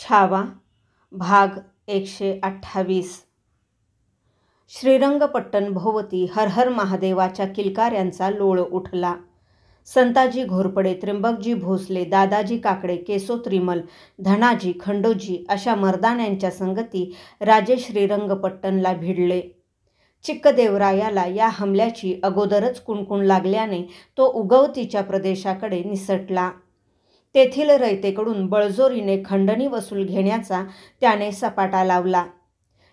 छावा भाग 128. श्रीरंगपट्टण भोवती हर हर महादेवाच्या किलकाऱ्यांचा लोळ उठला. संताजी घोरपडे, त्र्यंबकजी भोसले, दादाजी काकडे, केसो त्रिमल, धनाजी, खंडोजी अशा मर्दान्यांच्या संगती राजे श्रीरंगपट्टणला भिडले. चिक्कदेवरायाला या हमल्याची अगोदरच कुणकुण लागल्याने तो उगवतीच्या प्रदेशाकडे निसटला. तेथील रयतेकडून बळजोरीने खंडणी वसूल घेण्याचा त्याने सपाटा लावला.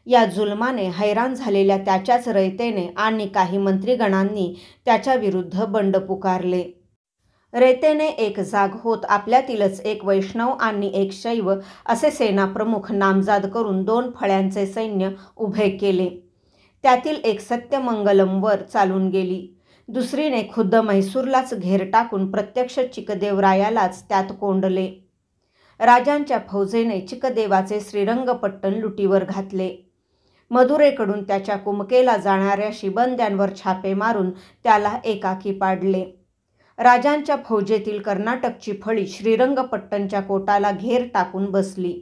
या जुलमाने हैराण झालेल्या त्याच्याच रयतेने आणि काही मंत्रीगणांनी त्याच्या विरुद्ध बंड पुकारले. रयतेने एक जाग होत आपल्यातीलच एक वैष्णव आणि एक शैव असे सेनाप्रमुख नामजाद करून 2 फळ्यांचे सैन्य उभे केले. त्यातील एक सत्यमंगलम वर चालून गेली. दुसरीने खुद्द म्हैसूरलाच घेर टाकून प्रत्यक्ष चिक्कदेवरायालाच त्यात कोंडले. राजांच्या फौजेने चिक्कदेवाचे श्रीरंगपट्टण लुटीवर घातले. मदुरेकडून त्याच्या कुमकेला जाणाऱ्या शिबंद्यांवर छापे मारून त्याला एकाकी पाडले. राजांच्या फौजेतील कर्नाटकची फळी श्रीरंगपट्टणच्या कोटाला घेर टाकून बसली.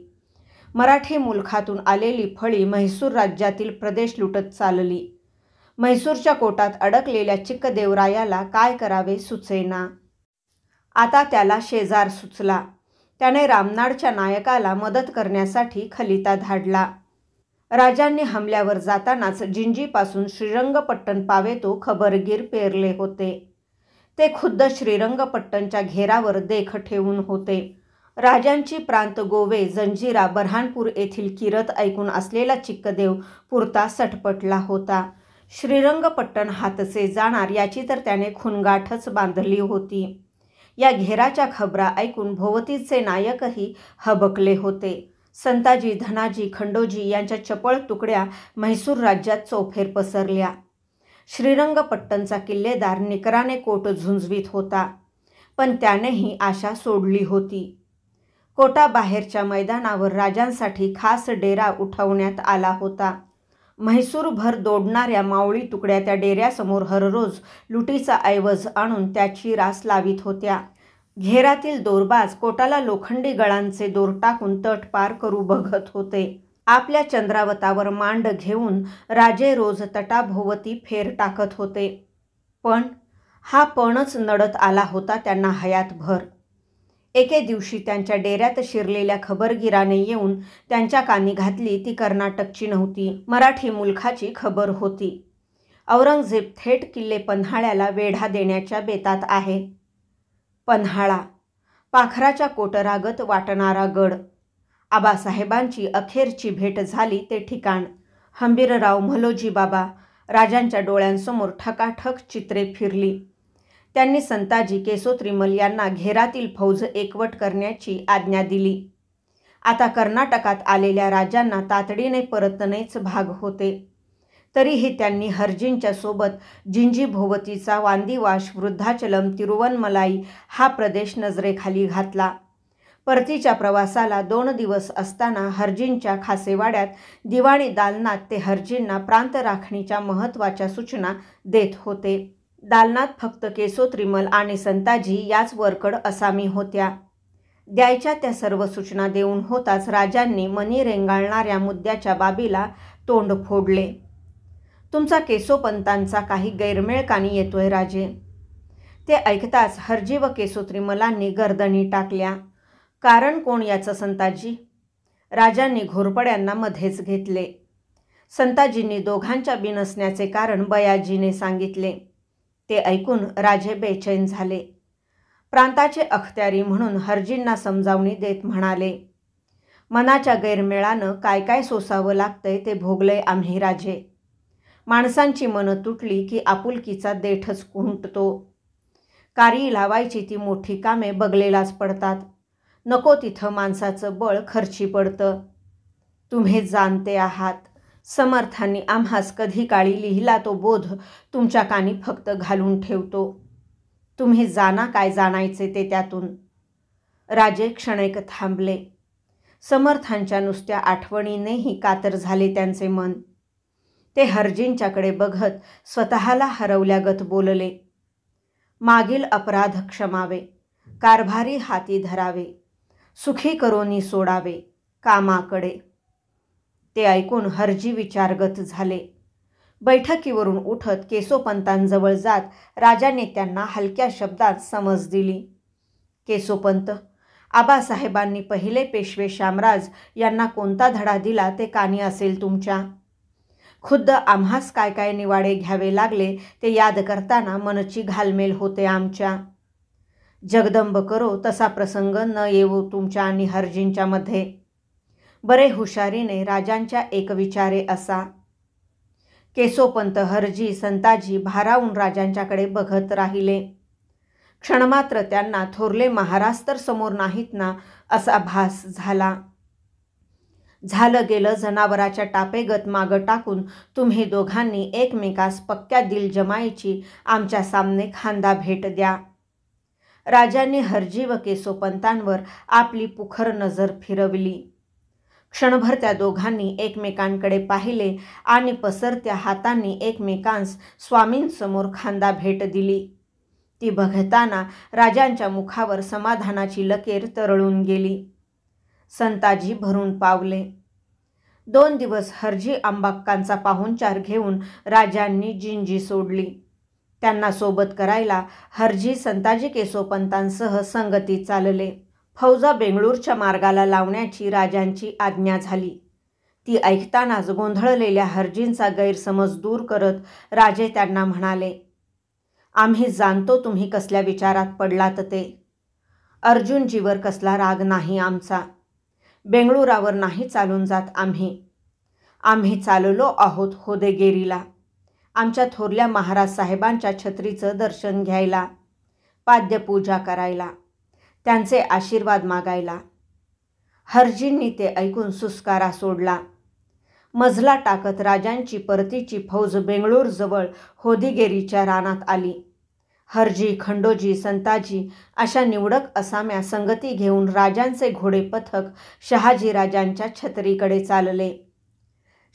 मराठी मुलखातून आलेली फळी म्हैसूर राज्यातील प्रदेश लुटत चालली. म्हैसूरच्या कोटात अडकलेल्या चिक्कदेवरायाला काय करावे सुचेना. आता त्याला शेजार सुचला. त्याने रामनाडच्या नायकाला मदत करण्यासाठी खलिता धाडला. राजांनी हमल्यावर जातानाच जिंजीपासून श्रीरंगपट्टण पावेतो खबरगीर पेरले होते. ते खुद्द श्रीरंगपट्टणच्या घेरावर देख ठेवून होते. राजांची प्रांत गोवे, जंजिरा, बऱ्हाणपूर येथील किरत ऐकून असलेला चिक्कदेव पुरता सटपटला होता. श्रीरंगपट्टण हातचे जाणार याची तर त्याने खुणगाठच बांधली होती. या घेराच्या खबरा ऐकून भोवतीचे नायकही हबकले होते. संताजी, धनाजी, खंडोजी यांच्या चपळ तुकड्या म्हैसूर राज्यात चौफेर पसरल्या. श्रीरंगपट्टणचा किल्लेदार निकराने कोट झुंजवीत होता, पण त्यानेही आशा सोडली होती. कोटाबाहेरच्या मैदानावर राजांसाठी खास डेरा उठवण्यात आला होता. म्हैसूरभर दोडणाऱ्या मावळी तुकड्या त्या डेऱ्यासमोर हररोज लुटीचा ऐवज आणून त्याची रास लावीत होत्या. घेरातील दोरबाज कोटाला लोखंडी गळांचे दोर टाकून तट पार करू बघत होते. आपल्या चंद्रावतावर मांड घेऊन राजे रोज तटाभोवती फेर टाकत होते. पण हा पणच नडत आला होता त्यांना हयातभर. एके दिवशी त्यांच्या डेऱ्यात शिरलेल्या खबरगीराने येऊन त्यांच्या कानी घातली ती कर्नाटकची नव्हती, मराठी मुलखाची खबर होती. औरंगजेब थेट किल्ले पन्हाळ्याला वेढा देण्याच्या बेतात आहे. पन्हाळा पाखराच्या कोटरागत वाटणारा गड. आबासाहेबांची अखेरची भेट झाली ते ठिकाण. हंबीरराव म्हालोजी बाबा राजांच्या डोळ्यांसमोर ठकाठक चित्रे फिरली. त्यांनी संताजी, केसो त्रिमल यांना घेरातील फौज एकवट करण्याची आज्ञा दिली. आता कर्नाटकात आलेल्या राजांना तातडीने परतणेच भाग होते. तरीही त्यांनी हर्जींच्या सोबत जिंजीभोवतीचा वांदिवाश, वृद्धाचलम, तिरुवनमलाई हा प्रदेश नजरेखाली घातला. परतीच्या प्रवासाला 2 दिवस असताना हर्जींच्या खासेवाड्यात दिवाणी दालनात ते हर्जींना प्रांत राखणीच्या महत्त्वाच्या सूचना देत होते. दालनात फक्त केसो त्रिमल आणि संताजी याच वरकड असामी होत्या. द्यायच्या त्या सर्व सूचना देऊन होताच राजांनी मनी रेंगाळणाऱ्या मुद्द्याच्या बाबीला तोंड फोडले. तुमचा केसोपंतांचा काही गैरमेळ कानी येतोय राजे. ते ऐकताच हर्जी व केसो त्रिमलांनी गर्दनी टाकल्या. कारण कोण याचं संताजी? राजांनी घोरपड्यांना मध्येच घेतले. संताजींनी दोघांच्या बिनसण्याचे कारण बयाजीने सांगितले. ते ऐकून राजे बेचैन झाले. प्रांताचे अखत्यारी म्हणून हर्जींना समजावणी देत म्हणाले, मनाच्या गैरमेळानं काय काय सोसावं लागतंय ते भोगलंय आम्ही राजे. माणसांची मनं तुटली की आपुलकीचा देठच खुंटतो. कारी लावायची ती मोठी कामे बगलेलाच पडतात. नको तिथं माणसाचं बळ खर्ची पडतं. तुम्ही जाणते आहात. समर्थांनी आम्हास कधी काळी लिहिला तो बोध तुमच्या कानी फक्त घालून ठेवतो. तुम्ही जाणा काय जाणायचे ते त्यातून. राजे क्षणैक थांबले. समर्थांच्या नुसत्या आठवणीनेही कातर झाले त्यांचे मन. ते हर्जींच्याकडे बघत स्वतःला हरवल्यागत बोलले, मागील अपराध क्षमावे, कारभारी हाती धरावे, सुखी करोनी सोडावे, कामाकडे. ते ऐकून हरजी विचारगत झाले. बैठकीवरून उठत केशोपंतांजवळ जात राजाने त्यांना हलक्या शब्दात समज दिली. केशोपंत, आबासाहेबांनी पहिले पेशवे शामराज यांना कोणता धडा दिला ते कानी असेल तुमच्या. खुद्द आम्हास काय काय निवाडे घ्यावे लागले ते याद करताना मनची घालमेल होते आमच्या. जगदंब करो तसा प्रसंग न येवो तुमच्या आणि हरजींच्या मध्ये. बरे हुशारीने राजांच्या एक विचारे असा. केशोपंत, हरजी, संताजी भारावून राजांच्याकडे बघत राहिले. क्षणमात्र त्यांना थोरले महाराज तर समोर नाहीत ना असा भास झाला. झालं गेलं जनावराच्या टापेगत मागं टाकून तुम्ही दोघांनी एकमेकास पक्क्या दिलजमाईची आमच्या सामने खांदा भेट द्या. राजांनी हरजी व केशोपंतांवर आपली पुखर नजर फिरवली. क्षणभर त्या दोघांनी एकमेकांकडे पाहिले आणि पसरत्या हातांनी एकमेकांस स्वामींसमोर खांदा भेट दिली. ती बघताना राजांच्या मुखावर समाधानाची लकीर तरळून गेली. संताजी भरून पावले. 2 दिवस हरजी आंबाक्कांचा पाहुणचार घेऊन राजांनी जिंजी सोडली. त्यांना सोबत करायला हरजी संताजी केशोपंतांसह संगती चालले. फौजा बेंगळूरच्या मार्गाला लावण्याची राजांची आज्ञा झाली. ती ऐकतानाच गोंधळलेल्या हरजींचा गैरसमज दूर करत राजे त्यांना म्हणाले, आम्ही जाणतो तुम्ही कसल्या विचारात पडलात ते. अर्जुनजीवर कसला राग नाही आमचा. बेंगळुरावर नाही चालून जात आम्ही चाललो आहोत होदेगेरीला. आमच्या थोरल्या महाराज साहेबांच्या छत्रीचं दर्शन घ्यायला, पाद्यपूजा करायला, त्यांचे आशीर्वाद मागायला. हरजींनी ते ऐकून सुस्कारा सोडला. मजला टाकत राजांची परतीची फौज बेंगळूरजवळ होदिगेरीच्या रानात आली. हरजी, खंडोजी, संताजी अशा निवडक असाम्या संगती घेऊन राजांचे घोडे पथक शहाजीराजांच्या छत्रीकडे चालले.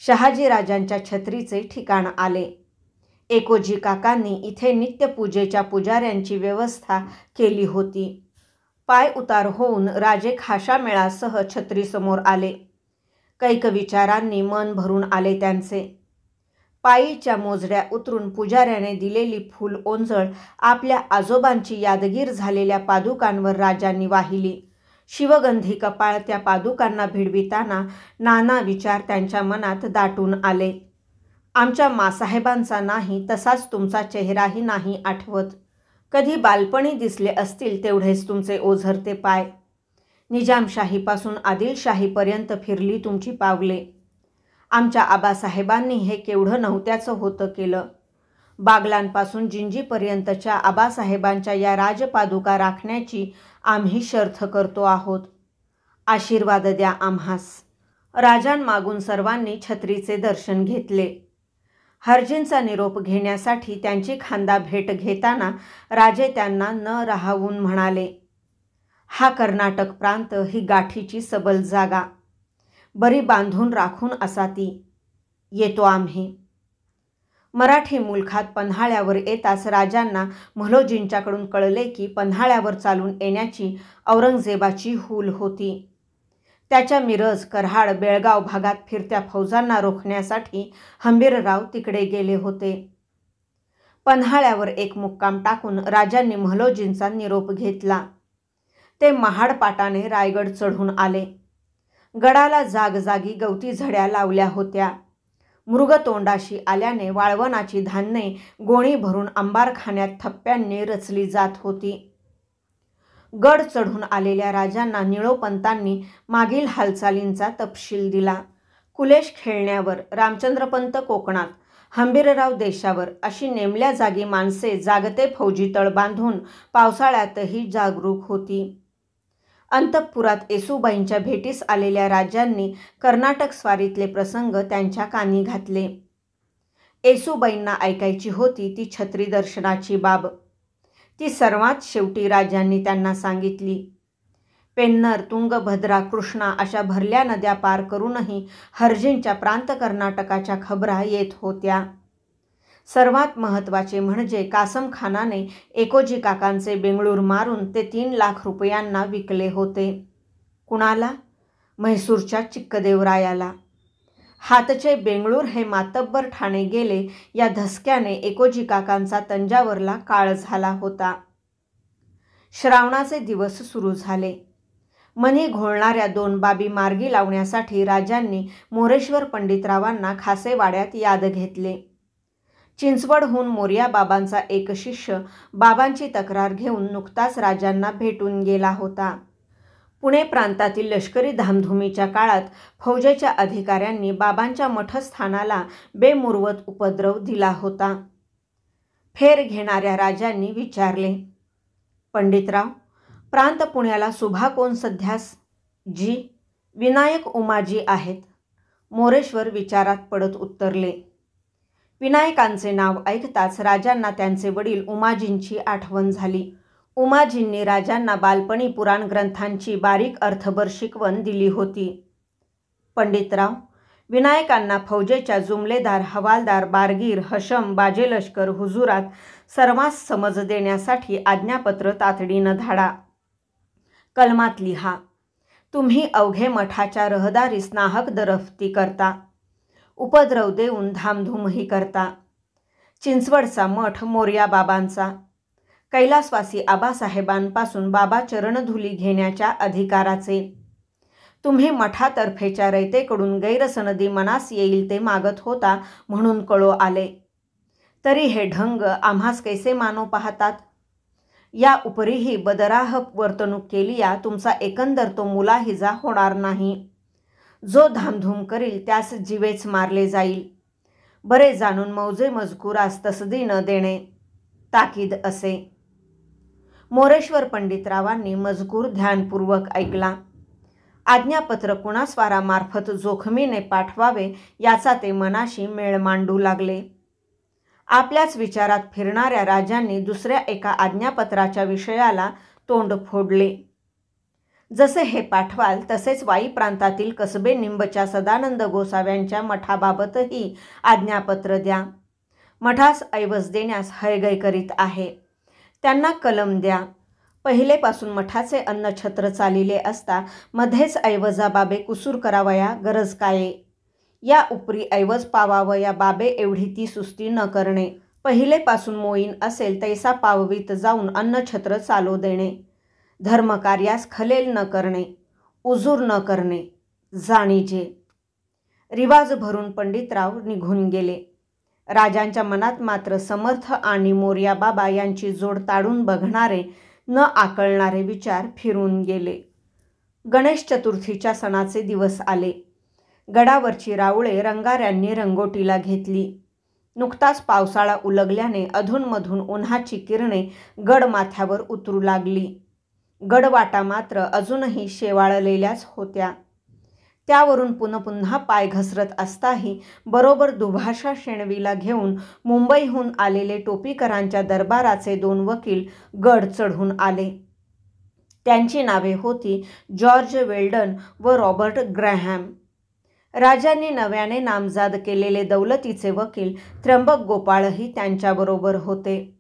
शहाजीराजांच्या छत्रीचे ठिकाण आले. एकोजी काकांनी इथे नित्यपूजेच्या पुजाऱ्यांची व्यवस्था केली होती. पाय उतार होऊन राजे खाशामेळासह छत्रीसमोर आले. कैक विचारांनी मन भरून आले त्यांचे. पायीच्या मोजड्या उतरून पुजाऱ्याने दिलेली फूल ओंजळ आपल्या आजोबांची यादगीर झालेल्या पादुकांवर राजांनी वाहिली. शिवगंधी कपाळ त्या पादुकांना भिडविताना नाना विचार त्यांच्या मनात दाटून आले. आमच्या मासाहेबांचा नाही तसाच तुमचा चेहराही नाही आठवत. कधी बालपणी दिसले असतील तेवढेच तुमचे ओझरते पाय. निजामशाहीपासून आदिलशाहीपर्यंत फिरली तुमची पावले. आमच्या आबासाहेबांनी हे केवढं नव्हत्याचं होतं केलं. बागलांपासून जिंजीपर्यंतच्या आबासाहेबांच्या या राजपादुका राखण्याची आम्ही शर्थ करतो आहोत. आशीर्वाद द्या आम्हास. राजांमागून सर्वांनी छत्रीचे दर्शन घेतले. हरजींचा निरोप घेण्यासाठी त्यांची खांदा भेट घेताना राजे त्यांना न राहावून म्हणाले, हा कर्नाटक प्रांत ही गाठीची सबल जागा. बरी बांधून राखून असा ती. येतो आम्ही. मराठी मुलखात पन्हाळ्यावर येताच राजांना म्हालोजींच्याकडून कळले की पन्हाळ्यावर चालून येण्याची औरंगजेबाची हूल होती. त्याच्या मिरज, कराड, बेळगाव भागात फिरत्या फौजांना रोखण्यासाठी हंबीरराव तिकडे गेले होते. पन्हाळ्यावर एक मुक्काम टाकून राजांनी म्हालोजींचा निरोप घेतला. ते महाडपाटाने रायगड चढून आले. गडाला जागजागी गवती झड्या लावल्या होत्या. मृगतोंडाशी आल्याने वाळवणाची धान्ये गोणी भरून अंबारखान्यात थप्प्यांनी रचली जात होती. गड चढून आलेल्या राजांना निळोपंतांनी मागील हालचालींचा तपशील दिला. कुलेश खेळण्यावर, रामचंद्रपंत कोकणात, हंबीरराव देशावर अशी नेमल्या जागी माणसे जागते फौजी तळ बांधून पावसाळ्यातही जागरूक होती. अंतःपुरात येसूबाईंच्या भेटीस आलेल्या राजांनी कर्नाटक स्वारीतले प्रसंग त्यांच्या कानी घातले. येसूबाईंना ऐकायची होती ती छत्री दर्शनाची बाब. ती सर्वात शेवटी राजांनी त्यांना सांगितली. पेन्नर, तुंगभद्रा, कृष्णा अशा भरल्या नद्या पार करूनही हरजींच्या प्रांत कर्नाटकाच्या खबरा येत होत्या. सर्वात महत्त्वाचे म्हणजे कासम खानाने एकोजी काकांचे बेंगळूर मारून ते 3 लाख रुपयांना विकले होते. कुणाला? म्हैसूरच्या चिक्कदेवरायाला. हातचे बेंगळूर हे मातब्बर ठाणे गेले या धसक्याने एकोजी काकांचा तंजावरला काळ झाला होता. श्रावणाचे दिवस सुरू झाले. मनी घोळणाऱ्या 2 बाबी मार्गी लावण्यासाठी राजांनी मोरेश्वर पंडितरावांना खासेवाड्यात याद घेतले. चिंचवडहून मोरया बाबांचा एक शिष्य बाबांची तक्रार घेऊन नुकताच राजांना भेटून गेला होता. पुणे प्रांतातील लष्करी धामधुमीच्या काळात फौजेच्या अधिकाऱ्यांनी बाबांच्या मठस्थानाला बेमुरवत उपद्रव दिला होता. फेर घेणाऱ्या राजांनी विचारले, पंडितराव, प्रांत पुण्याला सुभा कोण सध्यास? जी, विनायक उमाजी आहेत. मोरेश्वर विचारात पडत उत्तरले. विनायकांचे नाव ऐकताच राजांना त्यांचे वडील उमाजींची आठवण झाली. उमाजींनी राजांना बालपणी पुराण ग्रंथांची बारीक अर्थभर शिकवण दिली होती. पंडितराव, विनायकांना फौजेच्या जुमलेदार, हवालदार, बारगीर, हशम, बाजेलष्कर, हुजुरात सर्वांस समज देण्यासाठी आज्ञापत्र तातडीनं धाडा. कलमात लिहा. तुम्ही अवघे मठाच्या रहदारीस नाहक दरफती करता. उपद्रव देऊन धामधूमही करता. चिंचवडचा मठ मोरया बाबांचा. कैलासवासी आबासाहेबांपासून बाबा चरणधुली घेण्याच्या अधिकाराचे. तुम्ही मठातर्फेच्या रयतेकडून गैरसनदी मनास येईल ते मागत होता म्हणून कळो आले. तरी हे ढंग आम्हास कैसे मानो पाहतात? या उपरीही बदराह वर्तणूक केली या तुमचा एकंदर तो मुलाहिजा होणार नाही. जो धामधूम करील त्यास जीवेच मारले जाईल. बरे जाणून मौजे मजकुरास तसदी न देणे. ताकीद असे. मोरेश्वर पंडितरावांनी मजकूर ध्यानपूर्वक ऐकला. आज्ञापत्र कुणास्वारामार्फत जोखमीने पाठवावे याचा ते मनाशी मेळ मांडू लागले. आपल्याच विचारात फिरणाऱ्या राजांनी दुसऱ्या एका आज्ञापत्राच्या विषयाला तोंड फोडले. जसे हे पाठवाल तसेच वाई प्रांतातील कसबे निंबच्या सदानंद गोसाव्यांच्या मठाबाबतही आज्ञापत्र द्या. मठास ऐवज देण्यास हयगय करीत आहे. त्यांना कलम द्या. पहिलेपासून मठाचे अन्नछत्र चालिले असता मध्येच ऐवजाबाबे कुसूर करावया गरज काये? या उपरी ऐवज पावावया बाबे एवढी ती सुस्ती न करणे. पहिलेपासून मोईन असेल तैसा पाववीत जाऊन अन्नछत्र चालू देणे. धर्मकार्यास खलेल न करणे. उजूर न करणे. जाणीजे. रिवाज भरून पंडितराव निघून गेले. राजांच्या मनात मात्र समर्थ आणि मोरया बाबा यांची जोड ताडून बघणारे न आकळणारे विचार फिरून गेले. गणेश चतुर्थीच्या सणाचे दिवस आले. गडावरची राऊळे रंगाऱ्यांनी रंगोटीला घेतली. नुकताच पावसाळा उलगल्याने अधूनमधून उन्हाची किरणे गडमाथ्यावर उतरू लागली. गडवाटा मात्र अजूनही शेवाळलेल्याच होत्या. त्यावरून पुन्हा पाय घसरत असताही बरोबर दुभाषा शेणवीला घेऊन मुंबईहून आलेले टोपीकरांच्या दरबाराचे 2 वकील गड चढून आले. त्यांची नावे होती जॉर्ज वेल्डन व रॉबर्ट ग्रॅहम. राजांनी नव्याने नामजाद केलेले दौलतीचे वकील त्र्यंबक गोपाळही त्यांच्याबरोबर होते.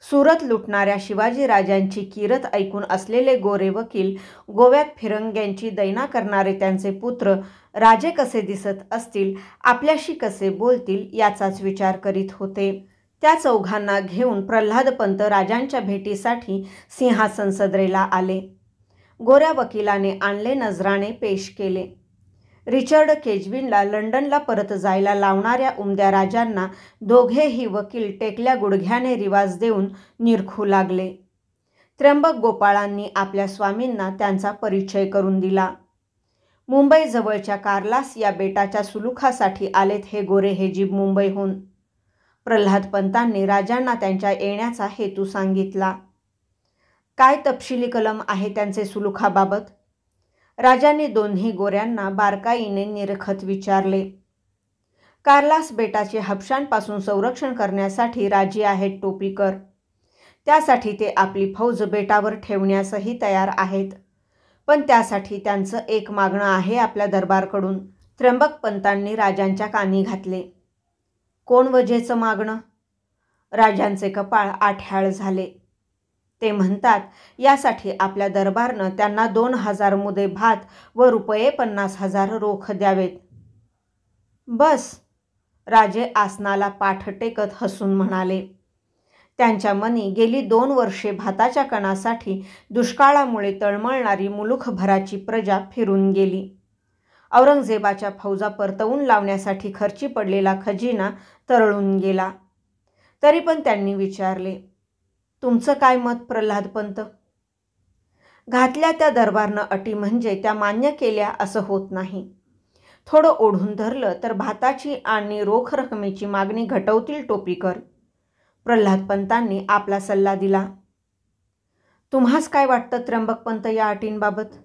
सुरत लुटणाऱ्या शिवाजीराजांची किरत ऐकून असलेले गोरे वकील गोव्यात फिरंग्यांची दैना करणारे त्यांचे पुत्र राजे कसे दिसत असतील, आपल्याशी कसे बोलतील याचाच विचार करीत होते. त्या चौघांना घेऊन प्रल्हादपंत राजांच्या भेटीसाठी सिंहासन सदरेला आले. गोऱ्या वकिलाने आणले नजराणे पेश केले. रिचर्ड केजविनला लंडनला परत जायला लावणाऱ्या उमद्या राजांना दोघेही वकील टेकल्या गुडघ्याने रिवाज देऊन निरखू लागले. त्र्यंबक गोपाळांनी आपल्या स्वामींना त्यांचा परिचय करून दिला. मुंबईजवळच्या कार्लास या बेटाच्या सुलुखासाठी आलेत हे गोरे हेजीब मुंबईहून. प्रल्हादपंतांनी राजांना त्यांच्या येण्याचा हेतू सांगितला. काय तपशिली कलम आहे त्यांचे सुलुखाबाबत? राजांनी दोन्ही गोऱ्यांना बारकाईने निरखत विचारले. कार्लास बेटाचे हापशांपासून संरक्षण करण्यासाठी राजी आहेत टोपीकर. त्यासाठी ते आपली फौज बेटावर ठेवण्यासही तयार आहेत. पण त्यासाठी त्यांचं एक मागणं आहे आपल्या दरबारकडून. त्र्यंबकपंतांनी राजांच्या कानी घातले. कोण वजेचं मागणं? राजांचे कपाळ आठ्याळ झाले. ते म्हणतात यासाठी आपल्या दरबारनं त्यांना 2,000 मुदे भात व रुपये 50,000 रोख द्यावेत. बस, राजे आसनाला पाठ टेकत हसून म्हणाले. त्यांच्या मनी गेली 2 वर्षे भाताच्या कणासाठी दुष्काळामुळे तळमळणारी मुलूखभराची प्रजा फिरून गेली. औरंगजेबाच्या फौजा परतवून लावण्यासाठी खर्ची पडलेला खजिना तरळून गेला. तरी पण त्यांनी विचारले, तुमचं काय मत प्रल्हादपंत? घातल्या त्या दरबारनं अटी म्हणजे त्या मान्य केल्या असं होत नाही. थोडं ओढून धरलं तर भाताची आणि रोख रकमेची मागणी घटवतील टोपीकर. प्रल्हादपंतांनी आपला सल्ला दिला. तुम्हास काय वाटतं त्र्यंबकपंत या अटींबाबत?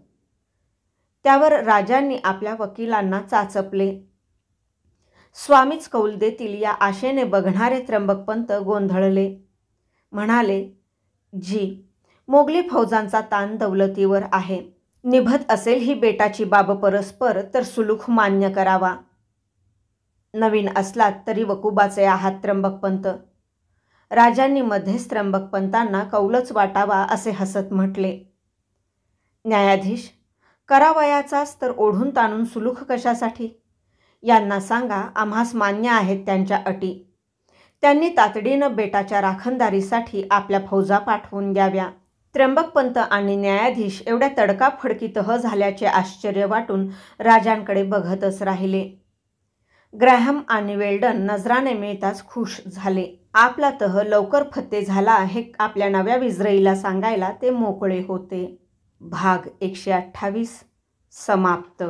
त्यावर राजांनी आपल्या वकिलांना चाचपले. स्वामीच कौल देतील या आशेने बघणारे त्र्यंबकपंत गोंधळले. म्हणाले, जी, मोगली फौजांचा ताण दौलतीवर आहे. निभत असेल ही बेटाची बाब परस्पर तर सुलूख मान्य करावा. नवीन असलात तरी वकुबाचे आहात त्र्यंबकपंत. राजांनी मध्येच त्र्यंबकपंतांना कौलच वाटावा असे हसत म्हटले. न्यायाधीश, करावयाचाच तर ओढून ताणून सुलूख कशासाठी? यांना सांगा आम्हास मान्य आहेत त्यांच्या अटी. त्यांनी तातडीनं बेटाच्या राखणदारीसाठी आपल्या फौजा पाठवून द्याव्या. त्र्यंबकपंत आणि न्यायाधीश एवढ्या तडकाफडकी तह झाल्याचे आश्चर्य वाटून राजांकडे बघतच राहिले. ग्रॅहम आणि वेल्डन नजराने मिळताच खुश झाले. आपला तह लवकर फत्ते झाला हे आपल्या नव्या विजरईला सांगायला ते मोकळे होते. भाग 128 समाप्त.